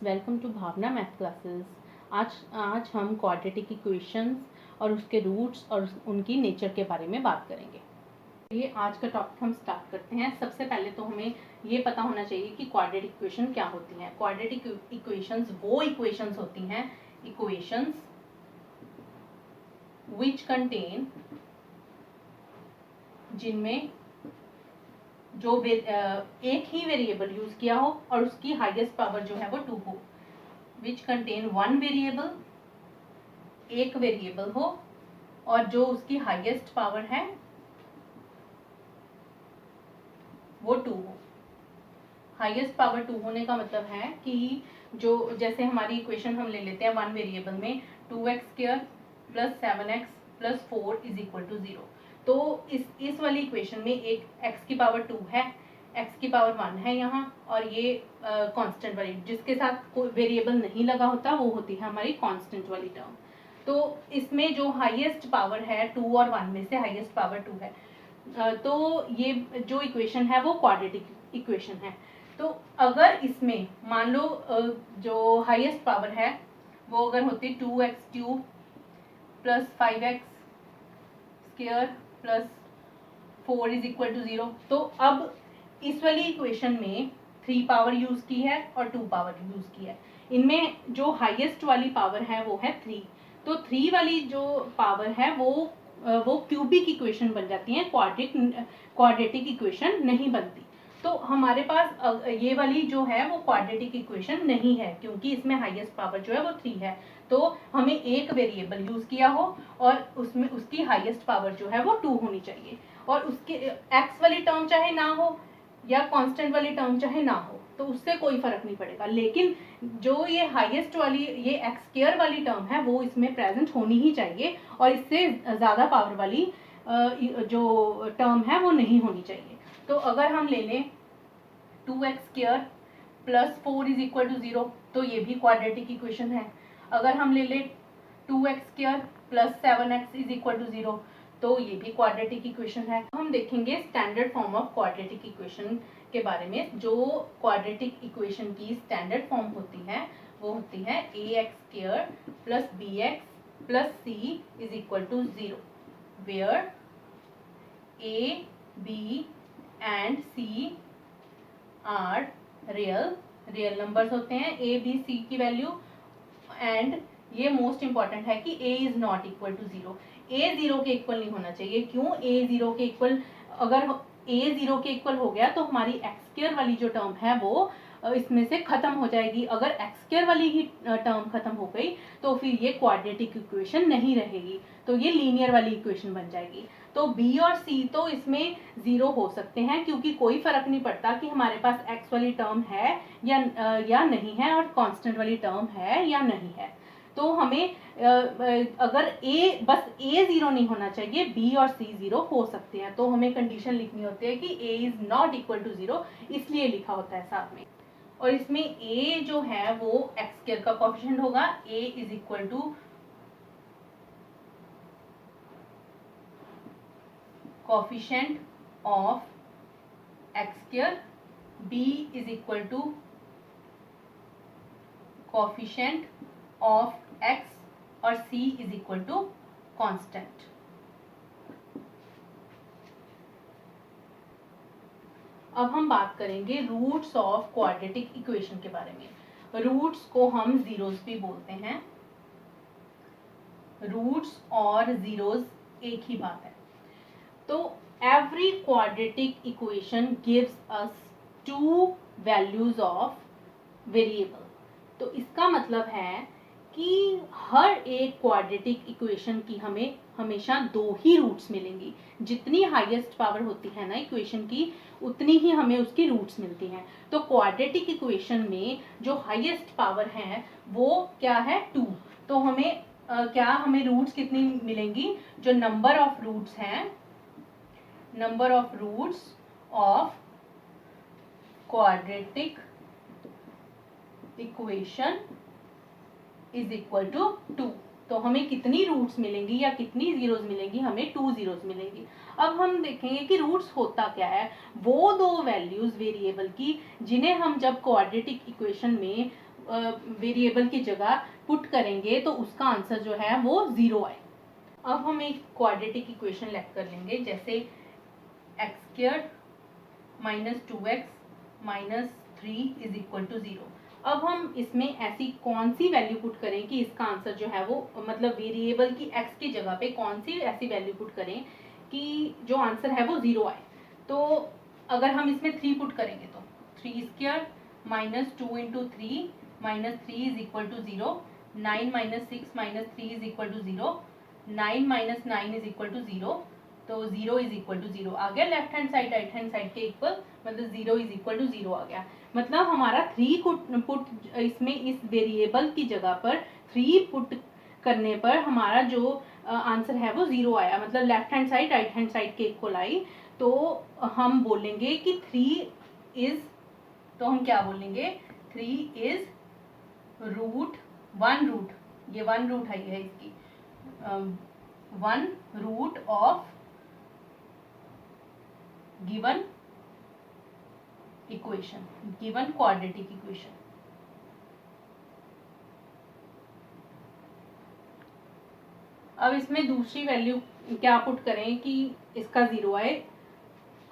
Welcome to Bhavana math classes. आज हम quadratic equations और उसके रूट्स और उनकी नेचर के बारे में बात करेंगे। ये आज का टॉपिक हम स्टार्ट करते हैं। सबसे पहले तो हमें ये पता होना चाहिए कि क्वाड्रेटिक इक्वेशन क्या होती हैं। क्वाड्रेटिक इक्वेशंस वो इक्वेशंस होती हैं, इक्वेशंस विच कंटेन, जिनमें जो एक ही वेरिएबल यूज किया हो और उसकी हाईएस्ट पावर जो है वो 2 हो। विच कंटेन वन वेरिएबल, एक वेरिएबल हो और जो उसकी हाईएस्ट पावर है वो 2 हो। हाईएस्ट पावर 2 होने का मतलब है कि जो जैसे हमारी इक्वेशन हम ले लेते हैं वन वेरिएबल में 2x² plus 7x plus 4 is equal to 0। तो इस वाली इक्वेशन में एक x की पावर 2 है, x की पावर 1 है यहाँ, और ये कांस्टेंट वाली जिसके साथ कोई वेरिएबल नहीं लगा होता वो होती है हमारी कांस्टेंट वाली टर्म। तो इसमें जो हाईएस्ट पावर है 2 और 1 में से हाईएस्ट पावर 2 है। तो ये जो इक्वेशन है वो क्वाड्रेटिक इक्वेशन है। तो अगर इसमें मान लो जो हाईएस्ट पावर है वो अगर होती 2x³ plus 5x² plus 4 is equal to 0, तो अब इस वाली इक्वेशन में 3 पावर यूज की है और 2 पावर यूज की है। इनमें जो हाईएस्ट वाली पावर है वो है 3। तो 3 वाली जो पावर है वो क्यूबिक इक्वेशन बन जाती है, क्वाड्रेटिक इक्वेशन नहीं बनती। तो हमारे पास ये वाली जो है वो क्वाड्रेटिक इक्वेशन नहीं है क्योंकि इसमें हाईएस्ट पावर जो है वो 3 है। तो हमें एक वेरिएबल यूज किया हो और उसमें उसकी हाईएस्ट पावर जो है वो 2 होनी चाहिए, और उसके एक्स वाली टर्म चाहे ना हो या कांस्टेंट वाली टर्म चाहे ना हो तो उससे कोई फर्क नहीं पड़ेगा। लेकिन जो ये हाईएस्ट वाली ये x² वाली टर्म है वो इसमें प्रेजेंट होनी ही चाहिए, और इससे ज़्यादा पावर वाली जो टर्म है वो नहीं होनी चाहिए। तो अगर हम ले लें 2x² plus 4 is equal to 0, तो ये भी क्वाड्रेटिक इक्वेशन है। अगर हम ले लें 2x² plus 7x is equal to 0, तो ये भी क्वाड्रेटिक इक्वेशन है। हम देखेंगे standard form of quadratic equation के बारे में। जो क्वाड्रेटिक इक्वेशन की स्टैंडर्ड फॉर्म होती है वो होती है ax² plus bx plus c is equal to 0, where a, b and c are real numbers होते हैं, a, b, c की वैल्यू। एंड ये मोस्ट इंपॉर्टेंट है कि a is not equal to 0। a 0 के इक्वल नहीं होना चाहिए। क्यों? a 0 के इक्वल, अगर a 0 के इक्वल हो गया तो हमारी x² वाली जो टर्म है वो इसमें से खत्म हो जाएगी। अगर x² वाली ही टर्म खत्म हो गई तो फिर ये क्वाड्रेटिक इक्वेशन नहीं रहेगी, तो ये लीनियर वाली इक्वेशन बन जाएगी। तो b और c तो इसमें 0 हो सकते हैं क्योंकि कोई फर्क नहीं पड़ता कि हमारे पास x वाली टर्म है या नहीं है और कांस्टेंट वाली टर्म है या नहीं है। तो हमें अगर बस a 0 नहीं होना चाहिए, b और c 0 हो सकते हैं। तो हमें कंडीशन लिखनी होती है कि a is not equal to 0, इसलिए लिखा होता है साथ में। और इसमें a जो है वो x² का कोएफिशिएंट होगा, a is equal to coefficient of x², b is equal to coefficient of x और c is equal to constant. अब हम बात करेंगे रूट्स ऑफ क्वाड्रेटिक इक्वेशन के बारे में। रूट्स को हम जीरोस भी बोलते हैं। रूट्स और जीरोस एक ही बात है। तो every quadratic equation gives us 2 values of variable. तो इसका मतलब है कि हर एक क्वाड्रेटिक इक्वेशन की हमें हमेशा 2 ही रूट्स मिलेंगी। जितनी हाईएस्ट पावर होती है ना इक्वेशन की, उतनी ही हमें उसकी रूट्स मिलती हैं। तो क्वाड्रेटिक इक्वेशन में जो हाईएस्ट पावर है वो क्या है? 2। तो हमें हमें रूट्स कितनी मिलेंगी? जो नंबर ऑफ रूट्स हैं, number of roots of quadratic equation is equal to 2। तो हमें कितनी रूट्स मिलेंगी या कितनी जीरोस मिलेंगी? हमें 2 जीरोस मिलेंगी। अब हम देखेंगे कि रूट्स होता क्या है। वो 2 वैल्यूज वेरिएबल की जिन्हें हम जब क्वाड्रेटिक इक्वेशन में वेरिएबल की जगह पुट करेंगे तो उसका आंसर जो है वो 0 आए। अब हम एक क्वाड्रेटिक इक्वेशन लेट कर लेंगे, जैसे x² minus 2x minus 3 is equal to 0। अब हम इसमें ऐसी कौन सी वैल्यू पुट करें कि इसका आंसर जो है वो मतलब वेरिएबल की x की जगह पे कौन सी ऐसी वैल्यू पुट करें कि जो आंसर है वो 0 आए। तो अगर हम इसमें 3 पुट करेंगे तो 3² minus 2 into 3 minus 3 is equal to 0, 9 minus 6 minus 3 is equal to 0, 9 minus 9 is equal to 0, तो 0 इज इक्वल टू 0 आ गया left hand side right hand side के इक्वल, मतलब 0 इज इक्वल टू 0 आ गया। मतलब हमारा 3 को पुट इसमें इस वेरिएबल की जगह पर 3 पुट करने पर हमारा जो आंसर है वो 0 आया, मतलब left hand side right hand side के इक्वल आई। तो हम बोलेंगे कि 3 इज, तो हम क्या बोलेंगे, 3 इज रूट 1 रूट, ये 1 रूट है इसकी, 1 root of given equation, given quadratic equation. अब इसमें दूसरी वैल्यू क्या पुट करें कि इसका 0 आए।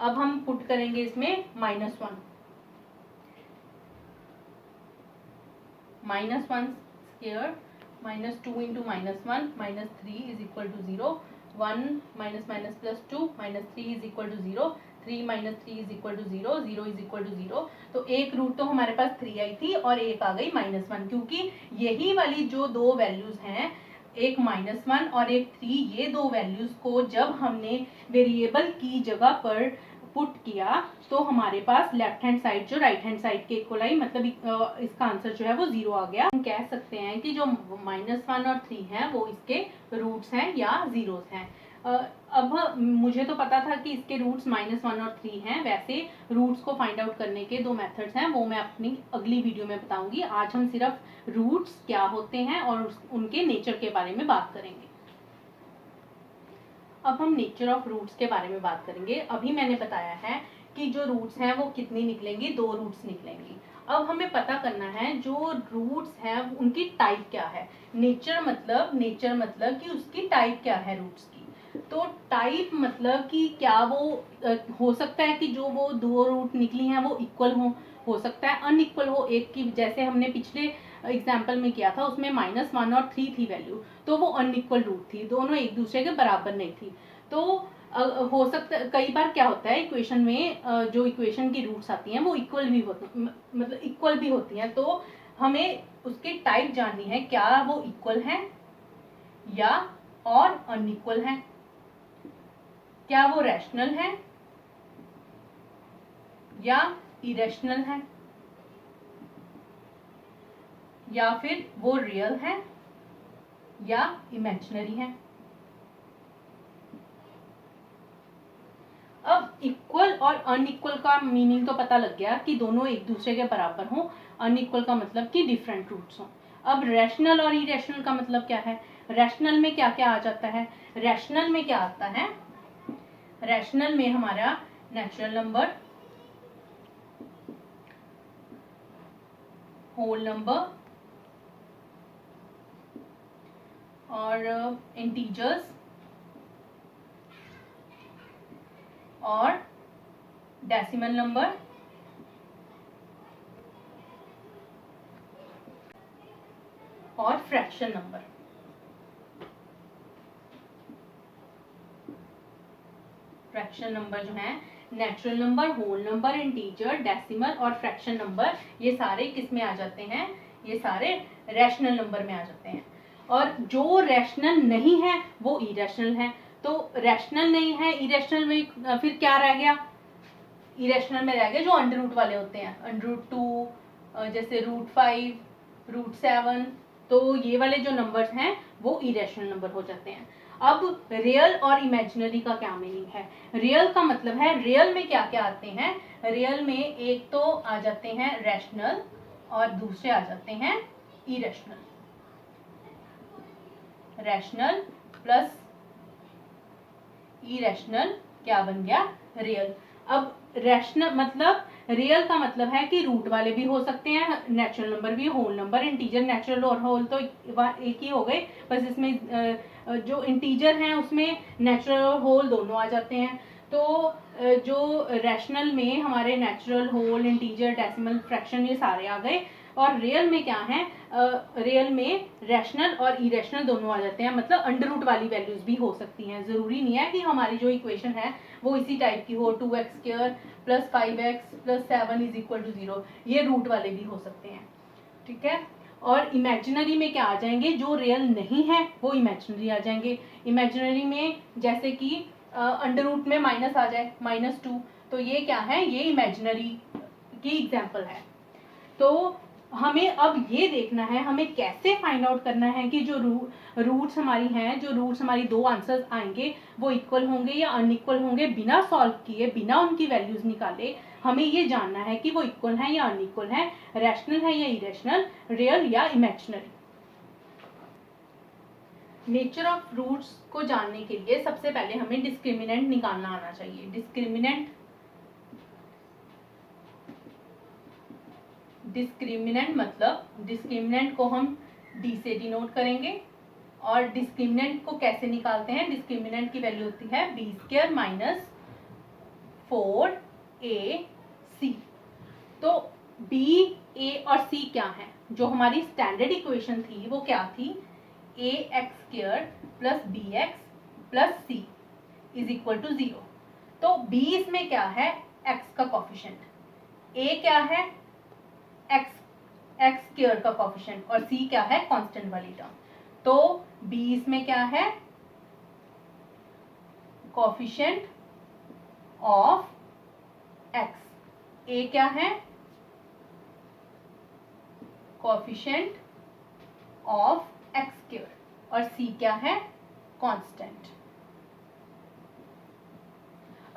अब हम पुट करेंगे इसमें -1, -1² minus 2 into -1 minus 3 is equal to 0, 1 minus minus plus 2 minus 3 is equal to 0, 3 minus 3 is equal to 0, 0 is equal to 0। तो एक रूट तो हमारे पास 3 आई थी और एक आ गई -1, क्योंकि यही वाली जो दो वैल्यूज हैं, एक -1 और एक 3, ये दो वैल्यूज को जब हमने वेरिएबल की जगह पर पुट किया तो हमारे पास लेफ्ट हैंड साइड जो राइट हैंड साइड के इक्वल आई, मतलब इसका आंसर जो है वो 0 आ गया। हम कह सकते हैं कि जो -1 और 3 हैं वो इसके रूट्स हैं या जीरोस हैं। अब मुझे तो पता था कि इसके रूट्स -1 और 3 हैं, वैसे रूट्स को फाइंड आउट करने के दो मेथड्स हैं, वो मैं अपनी अगली वीडियो में बताऊंगी। आज हम सिर्फ रूट्स क्या होते हैं और उनके नेचर के बारे में बात करेंगे। अब हम नेचर ऑफ रूट्स के बारे में बात करेंगे। अभी मैंने बताया है कि जो रूट्स हैं वो कितनी निकलेंगी, 2 रूट्स निकलेंगी। अब हमें पता करना है जो रूट्स हैं उनकी टाइप क्या है। नेचर मतलब कि उसकी टाइप क्या है रूट्स की। तो टाइप मतलब कि क्या वो हो सकता है कि जो वो 2 रूट निकली हैं वो इक्वल हो सकता है अनइक्वल हो एक की, जैसे हमने पिछले एग्जाम्पल में किया था उसमें -1 और 3 थी वैल्यू, तो वो अनइक्वल रूट थी, दोनों एक दूसरे के बराबर नहीं थी। तो हो सकता, कई बार क्या होता है इक्वेशन में जो इक्वेशन की रूट्स आती हैं वो इक्वल भी होती, मतलब इक्वल भी होती हैं, तो हमें उसकी टाइप जाननी है, क्या वो इक्वल है या और अनइक्वल है, क्या वो रैशनल है या इरेशनल है, या फिर वो रियल है या इमेजिनरी है। अब इक्वल और अनइक्वल का मीनिंग तो पता लग गया कि दोनों एक दूसरे के बराबर हों, अनइक्वल का मतलब कि डिफरेंट रूट्स हों। अब रैशनल और इरेशनल का मतलब क्या है, रैशनल में क्या क्या आ जाता है, रैशनल में क्या आता है, रैशनल में हमारा नेचुरल नंबर, होल नंबर और इंटीजर्स और डेसिमल नंबर और फ्रैक्शन नंबर। फ्रैक्शन नंबर जो है, natural number, whole number, integer, decimal और फ्रैक्शन नंबर, ये सारे किस में आ जाते हैं, ये सारे रैशनल नंबर में आ जाते हैं। और जो रैशनल नहीं है वो इरेशनल है। तो रैशनल नहीं है, इरेशनल में फिर क्या रह गया, इरेशनल में रह गए जो अंडर रूट वाले होते हैं, अंडर रूट 2, जैसे √5, √7, तो ये वाले जो नंबर्स हैं वो इरेशनल नंबर हो जाते हैं। अब रियल और इमेजिनरी का क्या मीनिंग है, रियल का मतलब है, रियल में क्या क्या आते हैं, रियल में एक तो आ जाते हैं रैशनल और दूसरे आ जाते हैं इरेशनल। रैशनल प्लस इरेशनल क्या बन गया, रियल। अब रैशनल मतलब रियल का मतलब है कि रूट वाले भी हो सकते हैं, नेचुरल नंबर भी, होल नंबर, इंटीजर, नेचुरल और होल तो एक ही हो गए, बस इसमें जो इंटीजर हैं उसमें नेचुरल और होल दोनों आ जाते हैं। तो जो रैशनल में हमारे natural, whole, integer, decimal, fraction ये सारे आ गए। और रियल में क्या है, रियल में रैशनल और इरेशनल दोनों आ जाते हैं, मतलब अंडर रूट वाली वैल्यूज भी हो सकती हैं। ज़रूरी नहीं है कि हमारी जो इक्वेशन है वो इसी टाइप की हो, 2x² + 5x + 7 = 0, ये रूट वाले भी हो सकते हैं, ठीक है। और इमेजिनरी में क्या आ जाएंगे, जो रियल नहीं है वो इमेजिनरी आ जाएंगे। इमेजिनरी में जैसे कि अंडर रूट में माइनस आ जाए, -2, तो ये क्या है, ये इमेजिनरी की एग्जाम्पल है। तो हमें अब ये देखना है, हमें कैसे फाइंड आउट करना है कि जो रूट्स हमारी हैं, जो रूट्स हमारी दो आंसर्स आएंगे वो इक्वल होंगे या अनइक्वल होंगे, बिना सॉल्व किए, बिना उनकी वैल्यूज निकाले हमें ये जानना है कि वो इक्वल है या अनइक्वल है, रैशनल है या इरेशनल, रियल या इमेजिनरी। नेचर ऑफ रूट्स को जानने के लिए सबसे पहले हमें डिस्क्रिमिनेंट निकालना आना चाहिए। डिस्क्रिमिनेंट मतलब डिस्क्रिमिनेंट को हम डी से डिनोट करेंगे। और डिस्क्रिमिनेंट को कैसे निकालते हैं, डिस्क्रिमिनेंट की वैल्यू होती है b² - 4ac। तो b, a और c क्या है, जो हमारी स्टैंडर्ड इक्वेशन थी वो क्या थी, ax² + bx + c = 0। तो b इसमें क्या है, x का कोफिशिएंट, a क्या है, x² का कोफिशिएंट, और c क्या है, कांस्टेंट वाली टर्म। तो b इसमें क्या है, कोफिशिएंट ऑफ x, a क्या है, कोफिशिएंट ऑफ x², और c क्या है, कांस्टेंट।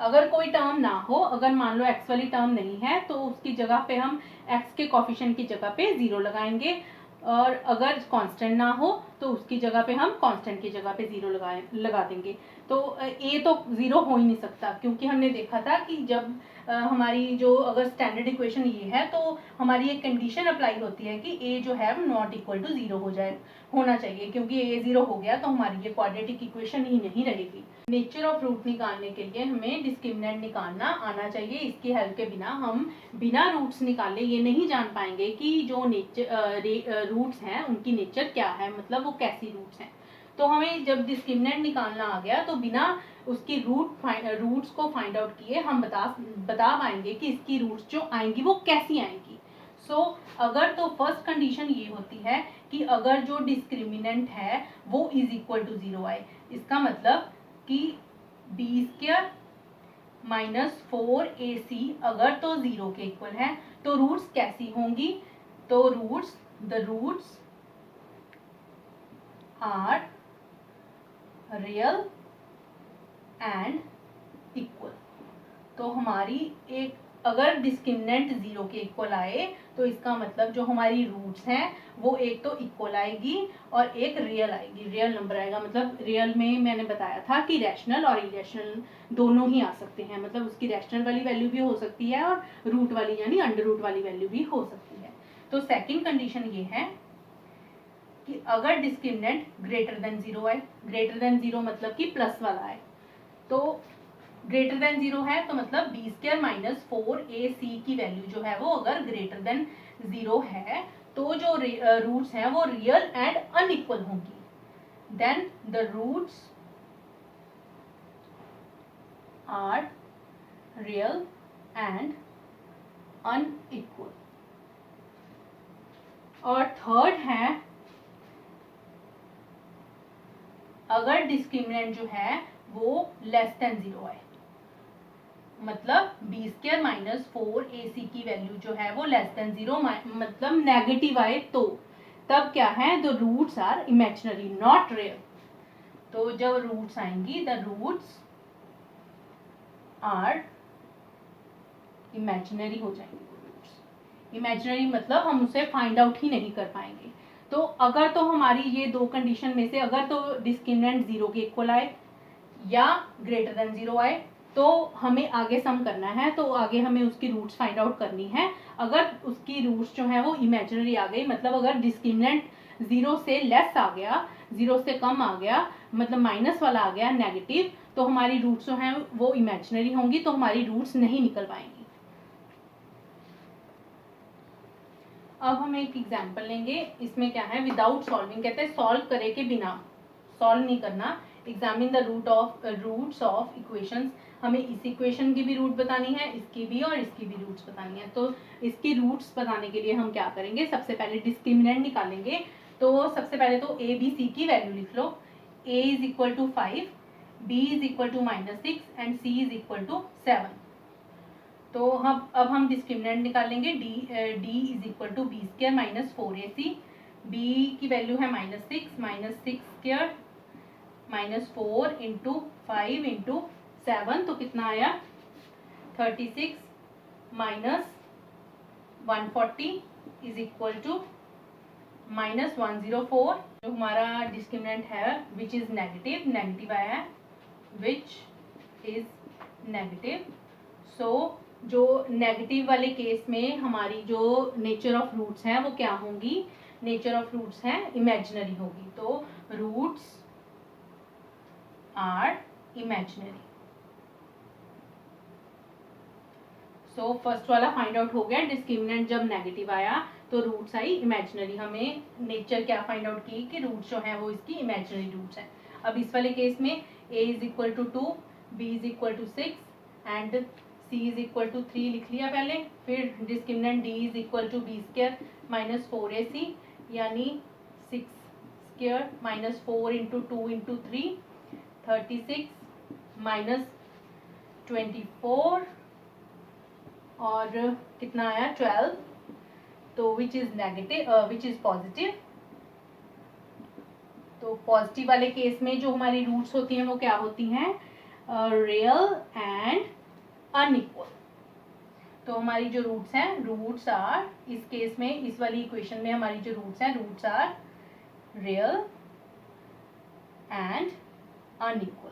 अगर कोई टर्म ना हो, अगर मान लो x वाली टर्म नहीं है, तो उसकी जगह पे हम x के कोफिशिएंट की जगह पे 0 लगाएंगे, और अगर कांस्टेंट ना हो तो उसकी जगह पे हम कांस्टेंट की जगह पे 0 लगा देंगे। तो a तो 0 हो ही नहीं सकता, क्योंकि हमने देखा था कि जब हमारी जो अगर स्टैंडर्ड इक्वेशन ये है तो हमारी एक कंडीशन अप्लाई होती है कि a जो है वो नॉट इक्वल टू 0 होना चाहिए, क्योंकि a 0 हो गया तो हमारी ये क्वाड्रेटिक इक्वेशन ही नहीं रहेगी। नेचर ऑफ रूट निकालने के लिए हमें डिस्क्रिमिनेंट निकालना आना चाहिए। इसकी हेल्प के बिना हम बिना रूट्स निकाले ये नहीं जान पाएंगे कि जो नेचर रूट्स हैं उनकी नेचर क्या है, मतलब वो कैसी रूट्स हैं। तो हमें जब डिस्क्रिमिनेंट निकालना आ गया तो बिना उसकी रूट्स को फाइंड आउट किए हम बता पाएंगे कि इसकी रूट्स जो आएंगी वो कैसी आएंगी। अगर तो फर्स्ट कंडीशन ये होती है कि अगर जो डिस्क्रिमिनेंट है वो = 0 आए, इसका मतलब कि b² - 4ac अगर तो 0 के इक्वल है, तो रूट्स कैसी होंगी, तो the roots are real and equal. तो हमारी एक अगर डिस्क्रिमिनेंट 0 के इक्वल आए तो इसका मतलब जो हमारी रूट्स हैं वो एक तो इक्वल आएगी और एक रियल आएगी, रियल नंबर आएगा। मतलब रियल में मैंने बताया था कि रैशनल और इरेशनल दोनों ही आ सकते हैं, मतलब उसकी रैशनल वाली वैल्यू भी हो सकती है और रूट वाली यानी अंडर रूट वाली वैल्यू भी हो सकती है। तो सेकेंड कंडीशन ये है कि अगर डिस्क्रिमिनेंट > 0 आए, > 0 मतलब कि प्लस वाला आए, तो > 0 है तो मतलब b² - 4ac की वैल्यू जो है वो अगर > 0 है तो जो रूट्स हैं वो रियल एंड अनइक्वल होंगी। Then the roots are real and unequal. और थर्ड है अगर डिस्क्रिमिनेंट जो है वो <0 आए, मतलब b² - 4ac की वैल्यू जो है वो <0 मतलब नेगेटिव आए, तो तब क्या है, the roots are imaginary not real. तो जब रूट्स आएंगी द रूट्स आर इमेजिनरी हो जाएंगे। रूट्स इमेजिनरी मतलब हम उसे फाइंड आउट ही नहीं कर पाएंगे। तो अगर तो हमारी ये दो कंडीशन में से अगर तो डिस्क्रिमिनेंट 0 के इक्वल आए या > 0 आए, तो हमें आगे सम करना है, तो आगे हमें उसकी रूट्स फाइंड आउट करनी है। अगर उसकी रूट्स जो है वो इमेजिनरी आ गई, मतलब अगर डिस्क्रिमिनेंट 0 से लेस आ गया, 0 से कम आ गया, मतलब माइनस वाला आ गया, नेगेटिव, तो हमारी रूट्स जो हैं वो इमेजिनरी होंगी, तो हमारी रूट्स नहीं निकल पाएंगी। अब हम एक एग्जांपल लेंगे, इसमें क्या है, विदाउट सॉल्विंग, कहते हैं सॉल्व करे के बिना, सॉल्व नहीं करना। Examine the roots of equations, हमें इस इक्वेशन की भी रूट बतानी है, इसकी भी और इसकी भी रूट्स बतानी है। तो इसकी रूट्स बताने के लिए हम क्या करेंगे, सबसे पहले डिस्क्रिमिनेंट निकालेंगे। तो सबसे पहले तो ए बी सी की वैल्यू लिख लो। a is equal to 5, b is equal to -6 and c is equal to 7। तो अब हम डिस्क्रिमिनेंट निकालेंगे। d is equal to B square minus 4ac, b की वैल्यू है -6 स्क्र -4 इंटू 5 इंटू 7, तो कितना आया 36 माइनस 140 इज इक्वल टू -104। जो हमारा डिस्क्रिमिनेंट है विच इज नेगेटिव आया है, विच इज नेगेटिव। सो जो नेगेटिव वाले केस में हमारी जो नेचर ऑफ रूट्स हैं वो क्या होंगी, नेचर ऑफ रूट्स हैं इमेजिनरी होगी। तो roots are imaginary. So first वाला फाइंड आउट हो गया, डिस्क्रिमिनेंट जब नेगेटिव आया तो रूट्स आई इमेजिनरी। हमें नेचर क्या फाइंड आउट की कि रूट्स जो है वो इसकी इमेजिनरी रूट्स हैं। अब इस वाले केस में a is equal to 2, b is equal to 6 and c is equal to 3 लिख लिया पहले। फिर discriminant d is equal to b square minus 4ac, यानी 6 square minus 4 into 2 into 3, 36 minus 24 और कितना आया 12, तो which is negative, which is positive. तो पॉजिटिव वाले केस में जो हमारी रूट्स होती हैं वो क्या होती हैं, रियल एंड अनइक्वल। तो हमारी जो रूट्स हैं, रूट्स आर, इस केस में इस वाली इक्वेशन में हमारी जो रूट्स हैं, roots are real and unequal.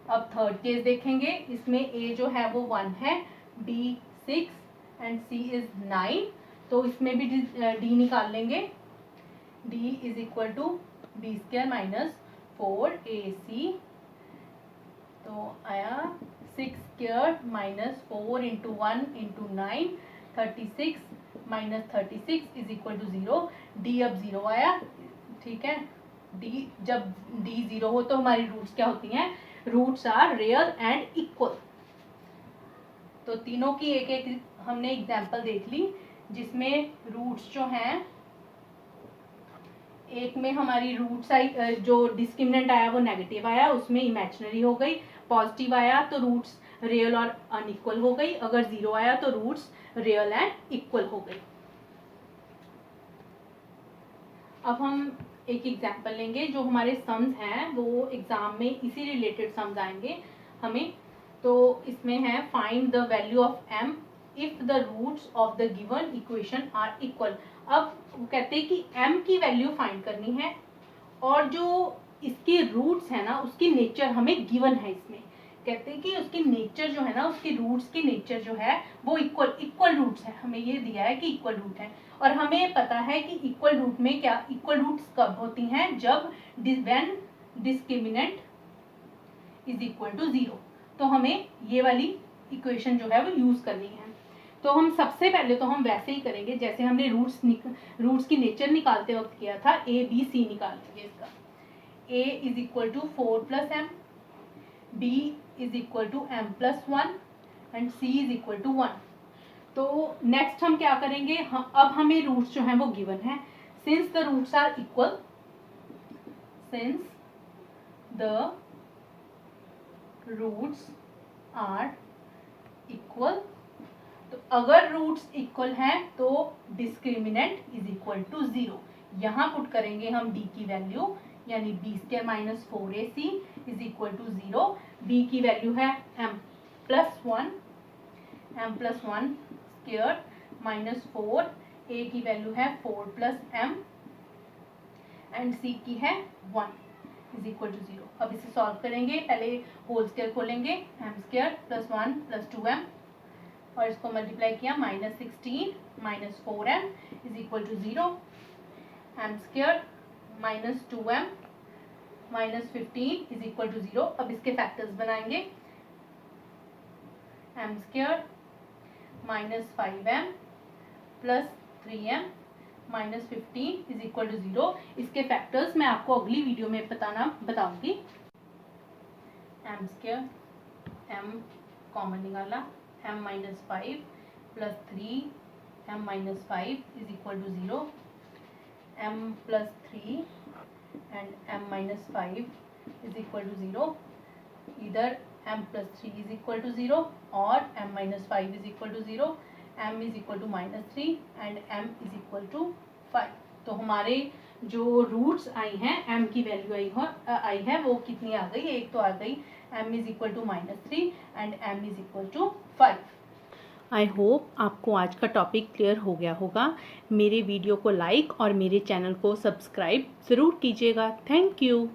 अब थर्ड केस देखेंगे, इसमें a जो है वो 1 है, b 6 एंड c इज 9। तो इसमें भी d निकाल लेंगे। d is equal to B square minus 4ac, तो आया 6 square minus 4 into 1 into 9, 36 minus 36 is equal to 0। d अब 0 आया, ठीक है। d जब d 0 हो तो हमारी रूट्स क्या होती हैं, roots are real and equal. तो तीनों की एक एक हमने एग्जांपल देख ली, जिसमें रूट्स जो हैं, एक में हमारी रूट्स आई, जो डिस्क्रिमिनेंट आया वो नेगेटिव आया, उसमें इमेजिनरी हो गई। पॉजिटिव आया तो रूट्स रियल और अनइक्वल हो गई। अगर 0 आया तो रूट्स रियल एंड इक्वल हो गई। अब हम एक एग्जांपल लेंगे, जो हमारे सम्स हैं वो एग्जाम में इसी रिलेटेड सम्स आएंगे हमें। तो इसमें है find the value of m if the roots of the given equation are equal. अब वो कहते हैं कि m की वैल्यू फाइंड करनी है और जो इसके रूट्स है ना उसकी नेचर हमें गिवन है। इसमें कहते हैं कि उसकी नेचर जो है ना, उसकी रूट्स की नेचर जो है वो इक्वल रूट्स है। हमें ये दिया है कि इक्वल रूट है, और हमें पता है कि इक्वल रूट में क्या, इक्वल रूट्स कब होती हैं, जब when discriminant is equal to 0। तो हमें ये वाली इक्वेशन जो है वो यूज करनी है। तो हम सबसे पहले तो हम वैसे ही करेंगे जैसे हमने रूट्स की नेचर निकालते वक्त किया था, a b c निकालेंगे इसका। a is equal to 4 plus M, b is equal to m plus 1 and c is equal to 1। तो नेक्स्ट हम क्या करेंगे, अब हमें रूट्स जो हैं वो गिवन है। Since the roots are equal, since the roots are equal, तो अगर रूट्स इक्वल हैं तो डिस्क्रिमिनेंट इज इक्वल टू 0। यहाँ पुट करेंगे हम d की वैल्यू, यानी B square minus 4ac is equal to 0। b की वैल्यू है m plus 1 square minus 4, a की वैल्यू है 4 प्लस m एंड c की है 1। Is equal to 0। अब इसे सॉल्व करेंगे, पहले होल स्क्वायर खोलेंगे, M square plus 1 plus 2m और इसको मल्टीप्लाई किया -16 minus 4m is equal to 0, M square minus 2m minus 15 is equal to 0। अब इसके फैक्टर्स बनाएंगे, M square minus 5m plus 3m minus 15 is equal to 0। इसके factors मैं आपको अगली वीडियो में बताऊंगी। एम स्क्वायर, m कॉमन निकाला, m minus 5 plus 3m minus 5 is equal to 0, m plus 3 and m minus 5 is equal to 0. Either m plus 3 is equal to 0 or m minus 5 is equal to 0, m is equal to minus 3 and m is equal to 5। तो हमारे जो roots आई हैं, m की value आई है वो कितनी आ गई, एक तो आ गई m is equal to -3 and m is equal to 5। I hope आपको आज का टॉपिक क्लियर हो गया होगा। मेरे वीडियो को लाइक और मेरे चैनल को सब्सक्राइब ज़रूर कीजिएगा। Thank you.